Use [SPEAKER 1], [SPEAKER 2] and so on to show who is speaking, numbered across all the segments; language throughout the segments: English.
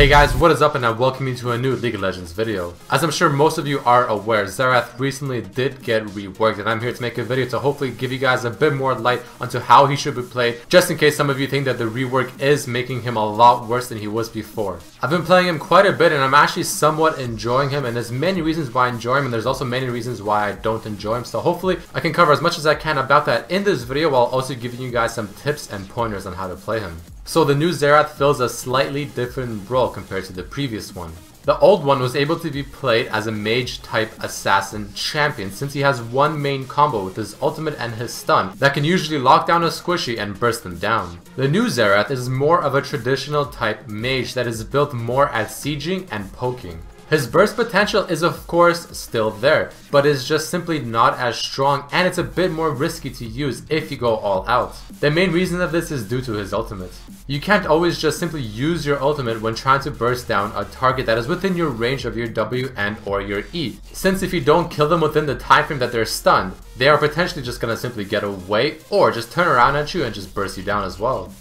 [SPEAKER 1] Hey guys, what is up, and I welcome you to a new League of Legends video. As I'm sure most of you are aware, Xerath recently did get reworked, and I'm here to make a video to hopefully give you guys a bit more light onto how he should be played, just in case some of you think that the rework is making him a lot worse than he was before. I've been playing him quite a bit, and I'm actually somewhat enjoying him, and there's many reasons why I enjoy him, and there's also many reasons why I don't enjoy him, so hopefully I can cover as much as I can about that in this video, while also giving you guys some tips and pointers on how to play him. So the new Xerath fills a slightly different role compared to the previous one. The old one was able to be played as a mage type assassin champion, since he has one main combo with his ultimate and his stun that can usually lock down a squishy and burst them down. The new Xerath is more of a traditional type mage that is built more at sieging and poking. His burst potential is of course still there, but is just simply not as strong, and it's a bit more risky to use if you go all out. The main reason of this is due to his ultimate. You can't always just simply use your ultimate when trying to burst down a target that is within your range of your W and or your E, since if you don't kill them within the time frame that they're stunned, they are potentially just gonna simply get away or just turn around at you and just burst you down as well.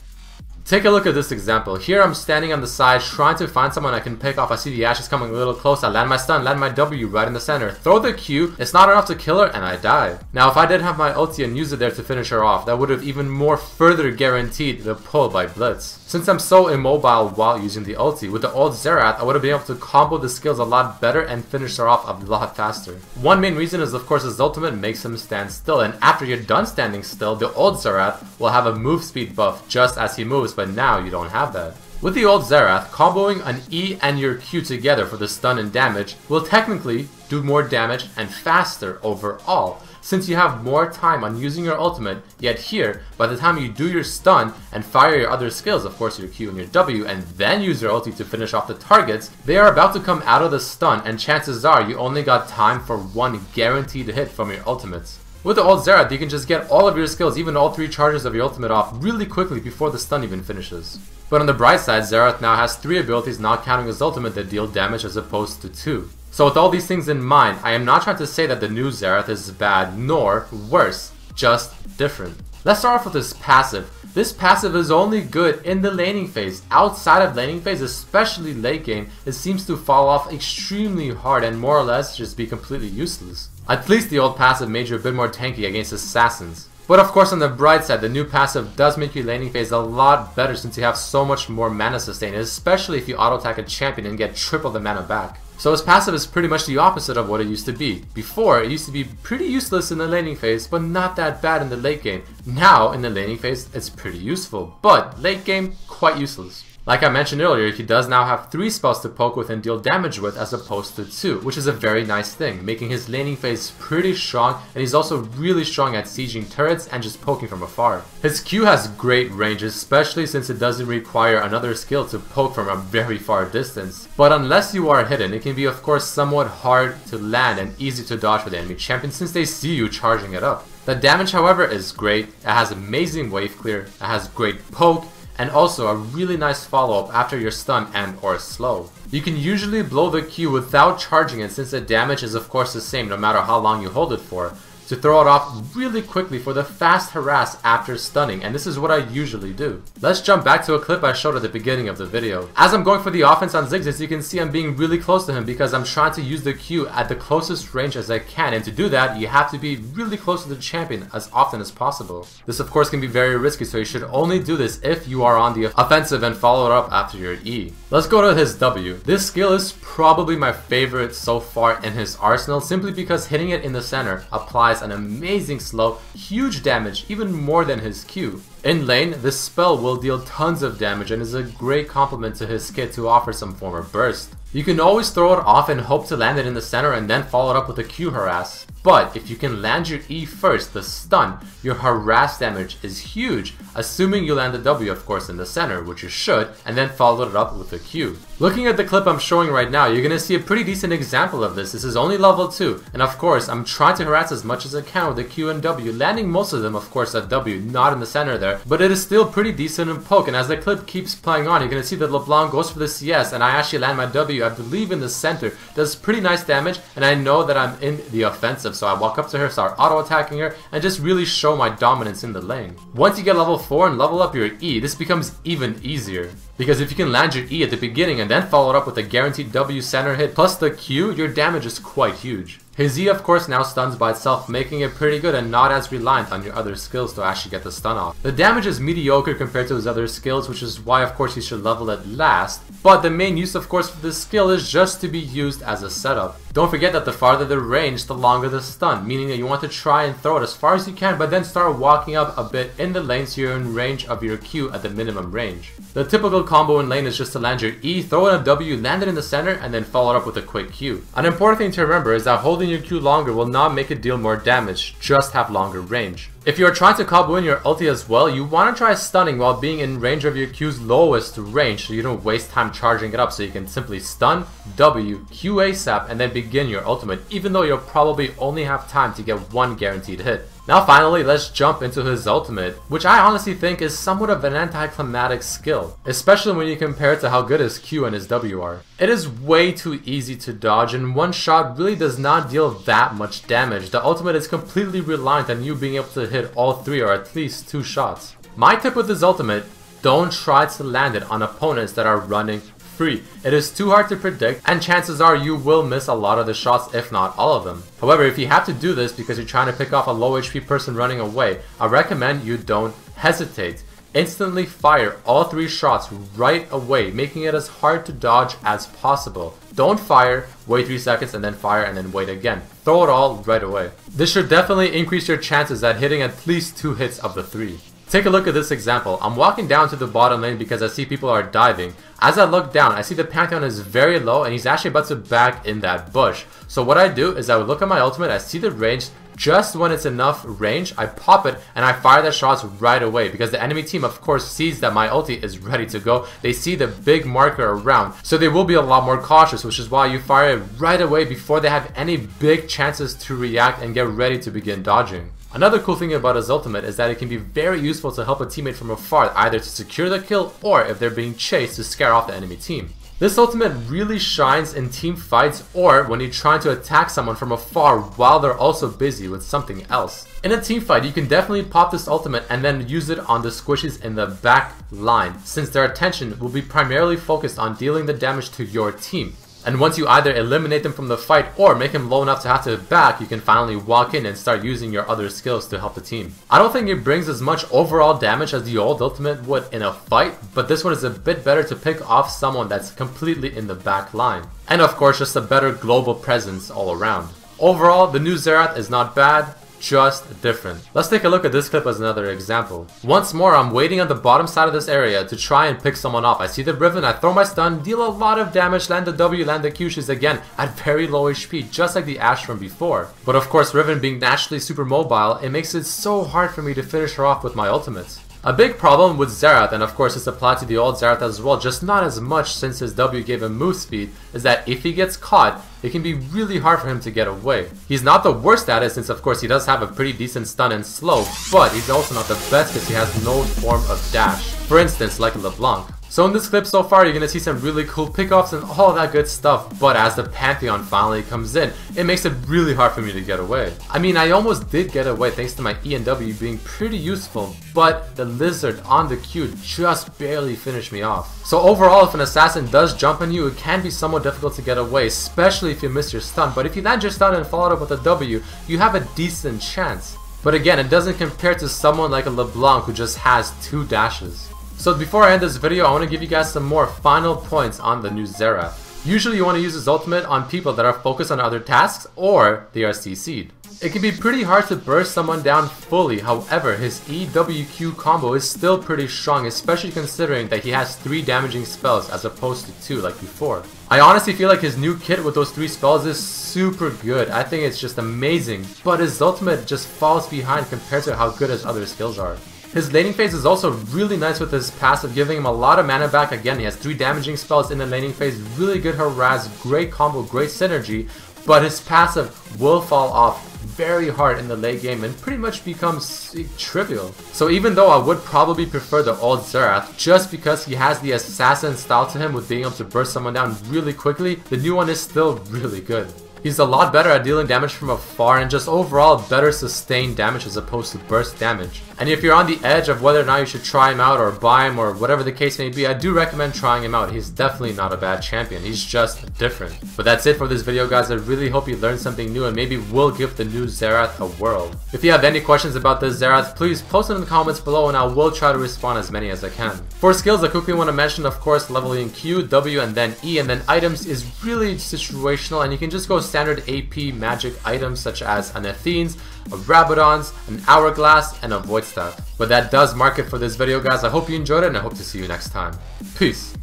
[SPEAKER 1] Take a look at this example. Here I'm standing on the side trying to find someone I can pick off. I see the ashes coming a little close. I land my stun, land my W right in the center. Throw the Q. It's not enough to kill her and I die. Now if I did have my ulti and use it there to finish her off, that would have even more further guaranteed the pull by Blitz. Since I'm so immobile while using the ulti, with the old Xerath I would have been able to combo the skills a lot better and finish her off a lot faster. One main reason is of course his ultimate makes him stand still, and after you're done standing still, the old Xerath will have a move speed buff just as he moves, but now you don't have that. With the old Xerath, comboing an E and your Q together for the stun and damage will technically do more damage and faster overall, since you have more time on using your ultimate, yet here, by the time you do your stun and fire your other skills, of course your Q and your W, and then use your ulti to finish off the targets, they are about to come out of the stun, and chances are you only got time for one guaranteed hit from your ultimates. With the old Xerath, you can just get all of your skills, even all 3 charges of your ultimate off really quickly before the stun even finishes. But on the bright side, Xerath now has 3 abilities, not counting his ultimate, that deal damage as opposed to 2. So with all these things in mind, I am not trying to say that the new Xerath is bad nor worse, just different. Let's start off with this passive. This passive is only good in the laning phase. Outside of laning phase, especially late game, it seems to fall off extremely hard and more or less just be completely useless. At least the old passive made you a bit more tanky against assassins. But of course on the bright side, the new passive does make your laning phase a lot better since you have so much more mana sustain, especially if you auto attack a champion and get triple the mana back. So his passive is pretty much the opposite of what it used to be. Before, it used to be pretty useless in the laning phase, but not that bad in the late game. Now, in the laning phase, it's pretty useful, but late game, quite useless. Like I mentioned earlier, he does now have 3 spells to poke with and deal damage with as opposed to 2, which is a very nice thing, making his laning phase pretty strong, and he's also really strong at sieging turrets and just poking from afar. His Q has great range, especially since it doesn't require another skill to poke from a very far distance. But unless you are hidden, it can be of course somewhat hard to land and easy to dodge for the enemy champion since they see you charging it up. The damage however is great, it has amazing wave clear, it has great poke, and also a really nice follow-up after your stun and or slow. You can usually blow the Q without charging it since the damage is of course the same no matter how long you hold it for, to throw it off really quickly for the fast harass after stunning, and this is what I usually do. Let's jump back to a clip I showed at the beginning of the video. As I'm going for the offense on Ziggs, as you can see I'm being really close to him because I'm trying to use the Q at the closest range as I can, and to do that you have to be really close to the champion as often as possible. This of course can be very risky, so you should only do this if you are on the offensive and follow it up after your E. Let's go to his W. This skill is probably my favorite so far in his arsenal, simply because hitting it in the center applies an amazing slow, huge damage, even more than his Q. In lane, this spell will deal tons of damage and is a great complement to his kit to offer some form of burst. You can always throw it off and hope to land it in the center and then follow it up with a Q harass. But if you can land your E first, the stun, your harass damage is huge, assuming you land the W of course in the center, which you should, and then follow it up with a Q. Looking at the clip I'm showing right now, you're gonna see a pretty decent example of this. This is only level 2, and of course I'm trying to harass as much as I can with the Q and W, landing most of them of course at W, not in the center there, but it is still pretty decent in poke, and as the clip keeps playing on, you're gonna see that LeBlanc goes for the CS, and I actually land my W, I believe in the center, does pretty nice damage, and I know that I'm in the offensive, so I walk up to her, start auto attacking her, and just really show my dominance in the lane. Once you get level 4 and level up your E, this becomes even easier. Because if you can land your E at the beginning and then follow it up with a guaranteed W center hit plus the Q, your damage is quite huge. His E of course now stuns by itself, making it pretty good and not as reliant on your other skills to actually get the stun off. The damage is mediocre compared to his other skills, which is why of course you should level it last, but the main use of course for this skill is just to be used as a setup. Don't forget that the farther the range, the longer the stun, meaning that you want to try and throw it as far as you can, but then start walking up a bit in the lane so you're in range of your Q at the minimum range. The typical combo in lane is just to land your E, throw in a W, land it in the center, and then follow it up with a quick Q. An important thing to remember is that holding your Q longer will not make it deal more damage, just have longer range. If you are trying to combo in your ulti as well, you want to try stunning while being in range of your Q's lowest range so you don't waste time charging it up, so you can simply stun, W, Q ASAP, and then begin your ultimate, even though you'll probably only have time to get one guaranteed hit. Now finally, let's jump into his ultimate, which I honestly think is somewhat of an anticlimactic skill, especially when you compare it to how good his Q and his W are. It is way too easy to dodge, and one shot really does not deal that much damage. The ultimate is completely reliant on you being able to hit all 3 or at least 2 shots. My tip with his ultimate, don't try to land it on opponents that are running free. It is too hard to predict, and chances are you will miss a lot of the shots, if not all of them. However, if you have to do this because you're trying to pick off a low HP person running away, I recommend you don't hesitate. Instantly fire all 3 shots right away, making it as hard to dodge as possible. Don't fire, wait 3 seconds and then fire and then wait again. Throw it all right away. This should definitely increase your chances at hitting at least 2 hits of the 3. Take a look at this example. I'm walking down to the bottom lane because I see people are diving. As I look down, I see the Pantheon is very low and he's actually about to back in that bush. So what I do is I would look at my ultimate, I see the range. Just when it's enough range, I pop it and I fire the shots right away because the enemy team of course sees that my ulti is ready to go. They see the big marker around, so they will be a lot more cautious, which is why you fire it right away before they have any big chances to react and get ready to begin dodging. Another cool thing about his ultimate is that it can be very useful to help a teammate from afar, either to secure the kill or if they're being chased to scare off the enemy team. This ultimate really shines in team fights or when you're trying to attack someone from afar while they're also busy with something else. In a team fight, you can definitely pop this ultimate and then use it on the squishies in the back line, since their attention will be primarily focused on dealing the damage to your team. And once you either eliminate them from the fight or make them low enough to have to back, you can finally walk in and start using your other skills to help the team. I don't think it brings as much overall damage as the old ultimate would in a fight, but this one is a bit better to pick off someone that's completely in the back line. And of course, just a better global presence all around. Overall, the new Xerath is not bad, just different. Let's take a look at this clip as another example. Once more, I'm waiting on the bottom side of this area to try and pick someone off. I see the Riven, I throw my stun, deal a lot of damage, land the W, land the Q. She's again at very low HP, just like the Ashe from before. But of course, Riven being naturally super mobile, it makes it so hard for me to finish her off with my ultimates. A big problem with Xerath, and of course this applied to the old Xerath as well, just not as much since his W gave him move speed, is that if he gets caught, it can be really hard for him to get away. He's not the worst at it since of course he does have a pretty decent stun and slow, but he's also not the best because he has no form of dash. For instance, like LeBlanc. So in this clip so far, you're going to see some really cool pickoffs and all that good stuff, but as the Pantheon finally comes in, it makes it really hard for me to get away. I mean, I almost did get away thanks to my E and W being pretty useful, but the Lizard on the Q just barely finished me off. So overall, if an assassin does jump on you, it can be somewhat difficult to get away, especially if you miss your stun, but if you land your stun and follow it up with a W, you have a decent chance. But again, it doesn't compare to someone like a LeBlanc who just has 2 dashes. So before I end this video, I want to give you guys some more final points on the new Xerath. Usually you want to use his ultimate on people that are focused on other tasks or they are CC'd. It can be pretty hard to burst someone down fully, however his EWQ combo is still pretty strong, especially considering that he has 3 damaging spells as opposed to 2 like before. I honestly feel like his new kit with those 3 spells is super good. I think it's just amazing, but his ultimate just falls behind compared to how good his other skills are. His laning phase is also really nice with his passive, giving him a lot of mana back. Again, he has 3 damaging spells in the laning phase, really good harass, great combo, great synergy, but his passive will fall off very hard in the late game and pretty much becomes trivial. So even though I would probably prefer the old Xerath, just because he has the assassin style to him with being able to burst someone down really quickly, the new one is still really good. He's a lot better at dealing damage from afar and just overall better sustained damage as opposed to burst damage. And if you're on the edge of whether or not you should try him out or buy him or whatever the case may be, I do recommend trying him out. He's definitely not a bad champion. He's just different. But that's it for this video, guys. I really hope you learned something new and maybe will give the new Xerath a whirl. If you have any questions about this Xerath, please post it in the comments below and I will try to respond as many as I can. For skills, I quickly want to mention, of course, leveling Q, W, and then E, and then items is really situational, and you can just go standard AP magic items such as an Athene's, a Rabadon's, an Hourglass, and a Void Staff. But that does mark it for this video, guys. I hope you enjoyed it and I hope to see you next time. Peace!